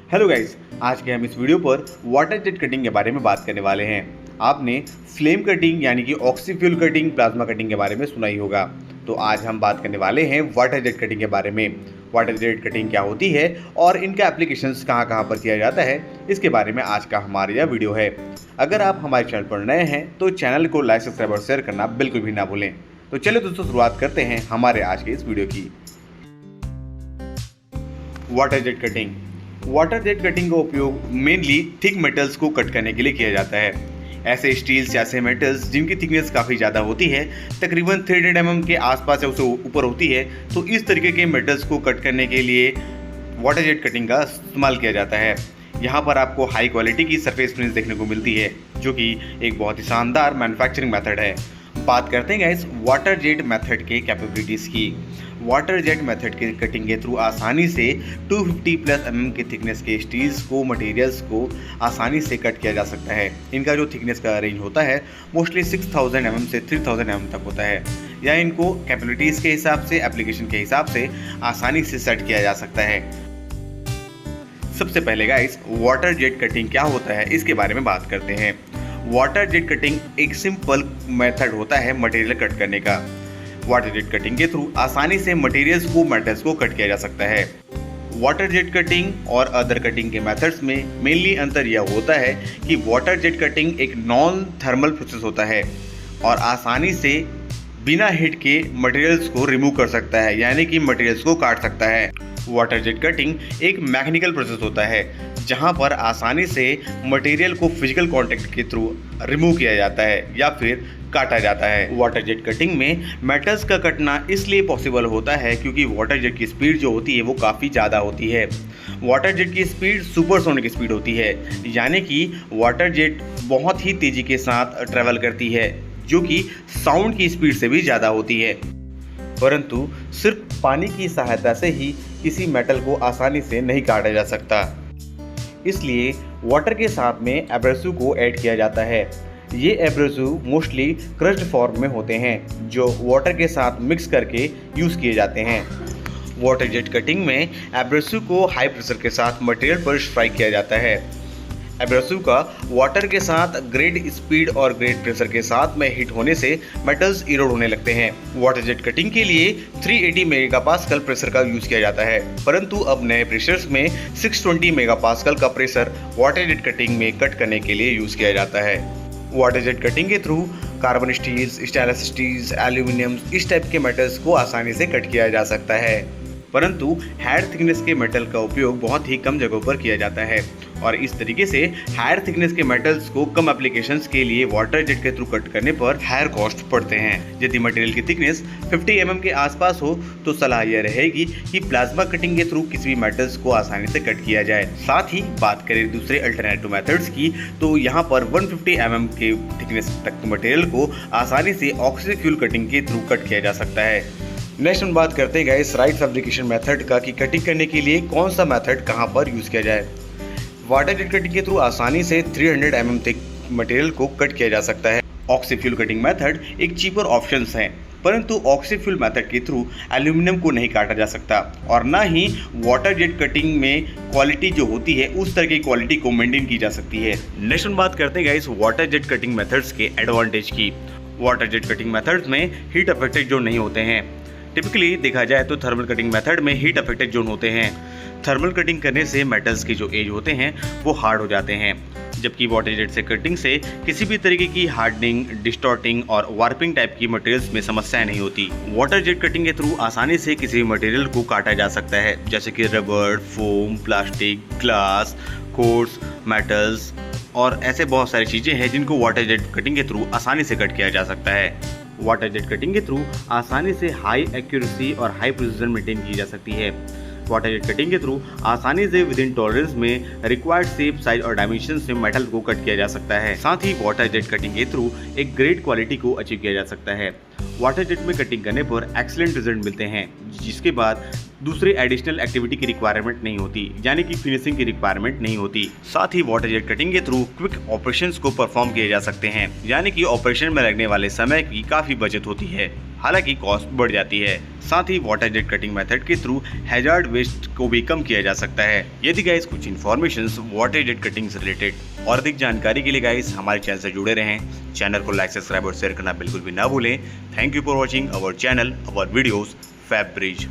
Hello guys, आज के हम इस वीडियो पर वाटर जेट कटिंग के बारे में बात करने वाले हैं। आपने फ्लेम कटिंग यानी कि oxy fuel cutting, plasma cutting के बारे में सुना ही होगा। तो आज हम बात करने वाले हैं वाटर जेट कटिंग के बारे में। वाटर जेट कटिंग क्या होती है और इनका एप्लीकेशंस कहाँ पर किया जाता है, इसके बारे में आज का हमारा यह वीडियो है। अगर आप हमारे चैनल पर नए हैं तो चैनल को लाइक, सब्सक्राइब और शेयर करना बिल्कुल भी ना भूलें। तो चलिए दोस्तों, शुरुआत करते हैं हमारे आज के इस वीडियो की। Water jet cutting. Water jet cutting का उपयोग मेनली थिक मेटल्स को कट करने के लिए किया जाता है। ऐसे स्टील्स या ऐसे मेटल्स जिनकी थिकनेस काफ़ी ज़्यादा होती है, तकरीबन 300 mm के आसपास या उससे ऊपर होती है, तो इस तरीके के मेटल्स को कट करने के लिए वाटर जेट कटिंग का इस्तेमाल किया जाता है। यहाँ पर आपको हाई क्वालिटी की सरफेस फिनिश देखने को मिलती है, जो कि एक बहुत ही शानदार मैन्युफैक्चरिंग मेथड है। बात करते हैं गाइस वाटर जेट मेथड के कैपेबिलिटीज़ की। वाटर जेट मेथड के कटिंग के थ्रू आसानी से 250+ mm के थिकनेस के स्टील्स को, मटेरियल्स को आसानी से कट किया जा सकता है। इनका जो थिकनेस का रेंज होता है मोस्टली 6000 mm से 3000 mm तक होता है, या इनको कैपेबिलिटीज़ के हिसाब से, एप्लीकेशन के हिसाब से आसानी से सेट किया जा सकता है। सबसे पहले गाइस वाटर जेट कटिंग क्या होता है इसके बारे में बात करते हैं। वाटर जेट कटिंग एक सिंपल मेथड होता है मटेरियल कट करने का। वाटर जेट कटिंग के थ्रू आसानी से मटेरियल्स को, मेटल्स को कट किया जा सकता है। वाटर जेट कटिंग और अदर कटिंग के मेथड्स में मेनली अंतर यह होता है कि वाटर जेट कटिंग एक नॉन थर्मल प्रोसेस होता है और आसानी से बिना हीट के मटेरियल्स को रिमूव कर सकता है, यानी कि मटेरियल्स को काट सकता है। वाटर जेट कटिंग एक मैकेनिकल प्रोसेस होता है जहां पर आसानी से मटेरियल को फिजिकल कांटेक्ट के थ्रू रिमूव किया जाता है या फिर काटा जाता है। वाटर जेट कटिंग में मेटल्स का कटना इसलिए पॉसिबल होता है क्योंकि वाटर जेट की स्पीड जो होती है वो काफ़ी ज़्यादा होती है। वाटर जेट की स्पीड सुपरसोनिक स्पीड होती है, यानी कि वाटर जेट बहुत ही तेज़ी के साथ ट्रैवल करती है, जो कि साउंड की स्पीड से भी ज़्यादा होती है। परंतु सिर्फ पानी की सहायता से ही किसी मेटल को आसानी से नहीं काटा जा सकता, इसलिए वाटर के साथ में एब्रेसिव को ऐड किया जाता है। ये एब्रेसिव मोस्टली क्रश्ड फॉर्म में होते हैं, जो वाटर के साथ मिक्स करके यूज़ किए जाते हैं। वाटर जेट कटिंग में एब्रेसिव को हाई प्रेशर के साथ मटेरियल पर स्ट्राइक किया जाता है। एब्रेसिव का वाटर के साथ ग्रेट स्पीड और ग्रेट प्रेशर के साथ में हिट होने से मेटल्स इरोड होने लगते हैं। वाटर जेट कटिंग के लिए 380 मेगापास्कल प्रेशर का यूज किया जाता है, परंतु अब नए प्रेशर्स में 620 मेगापास्कल का प्रेशर वाटर जेट कटिंग में कट करने के लिए यूज किया जाता है। वाटर जेट कटिंग के through carbon steels, stainless steels, aluminium, इस टाइप के मेटल्स को आसानी से कट किया जा सकता है, परंतु हायर थिकनेस के मेटल का उपयोग बहुत ही कम जगहों पर किया जाता है और इस तरीके से हायर थिकनेस के मेटल्स को कम एप्लीकेशंस के लिए वाटर जेट के थ्रू कट करने पर हायर कॉस्ट पड़ते हैं। यदि मटेरियल की थिकनेस 50 mm के आसपास हो तो सलाह यह रहेगी कि प्लाज्मा कटिंग के थ्रू किसी भी मेटल्स को आसानी से कट किया जाए। साथ ही बात करें दूसरे अल्टरनेटिव मेथड्स की, तो यहाँ पर 150 mm के थिकनेस तक मटेरियल को आसानी से ऑक्सी फ्यूल कटिंग के थ्रू कट किया जा सकता है। नेक्स्ट हम बात करते हैं गाइस राइट फैब्रिकेशन मेथड का, कि कटिंग करने के लिए कौन सा मेथड कहाँ पर यूज़ किया जाए। वाटर जेट कटिंग के थ्रू आसानी से 300 mm थिक मटेरियल को कट किया जा सकता है। ऑक्सी फ्यूल कटिंग मेथड एक चीपर ऑप्शन है, परंतु ऑक्सी फ्यूल मेथड के थ्रू एल्यूमिनियम को नहीं काटा जा सकता और ना ही वाटर जेट कटिंग में क्वालिटी जो होती है उस तरह की क्वालिटी को मेंटेन की जा सकती है। नेक्स्ट हम बात करते हैं guys water jet cutting methods के एडवांटेज की। वाटर जेट कटिंग मेथड्स में हीट अफेक्टेड जोन नहीं होते हैं। टिपिकली देखा जाए तो थर्मल कटिंग मेथड में हीट अफेक्टेड जोन होते हैं। थर्मल कटिंग करने से मेटल्स की जो एज होते हैं वो हार्ड हो जाते हैं, जबकि वाटर जेट से कटिंग से किसी भी तरीके की हार्डनिंग, डिस्टॉर्टिंग और वार्पिंग टाइप की मटेरियल्स में समस्याएं नहीं होती। वाटर जेट कटिंग के थ्रू आसानी से किसी भी मटेरियल को काटा जा सकता है, जैसे कि rubber, foam, plastic, glass, course, metals और ऐसे बहुत सारी चीज़ें हैं जिनको वाटर जेट कटिंग के थ्रू आसानी से कट किया जा सकता है। वाटर जेट कटिंग के थ्रू आसानी से हाई एक्यूरेसी और हाई प्रिसिजन मेंटेन की जा सकती है। वाटर जेट कटिंग के थ्रू आसानी से विद इन टॉलरेंस में रिक्वायर्ड शेप, साइज और डायमेंशन से मेटल को कट किया जा सकता है। साथ ही वाटर जेट कटिंग के थ्रू एक ग्रेट क्वालिटी को अचीव किया जा सकता है। वाटर जेट में कटिंग करने पर एक्सीलेंट रिजल्ट मिलते हैं, जिसके बाद दूसरे एडिशनल एक्टिविटी की रिक्वायरमेंट नहीं होती, यानी कि फिनिशिंग की रिक्वायरमेंट नहीं होती। साथ ही वाटर जेट कटिंग के थ्रू क्विक ऑपरेशंस को परफॉर्म किए जा सकते हैं, यानी कि ऑपरेशन में लगने वाले समय की काफ़ी बचत होती है। हालांकि कॉस्ट बढ़ जाती है। साथ ही वाटर जेट कटिंग मेथड के थ्रू हैजार्ड वेस्ट को भी कम किया जा सकता है। यदि गाइस कुछ इन्फॉर्मेशन वाटर जेट कटिंग से रिलेटेड और अधिक जानकारी के लिए गाइस हमारे चैनल से जुड़े रहें। चैनल को लाइक, सब्सक्राइब और शेयर करना बिल्कुल भी ना भूलें। Thank you for watching our channel, our videos, Fab bridge.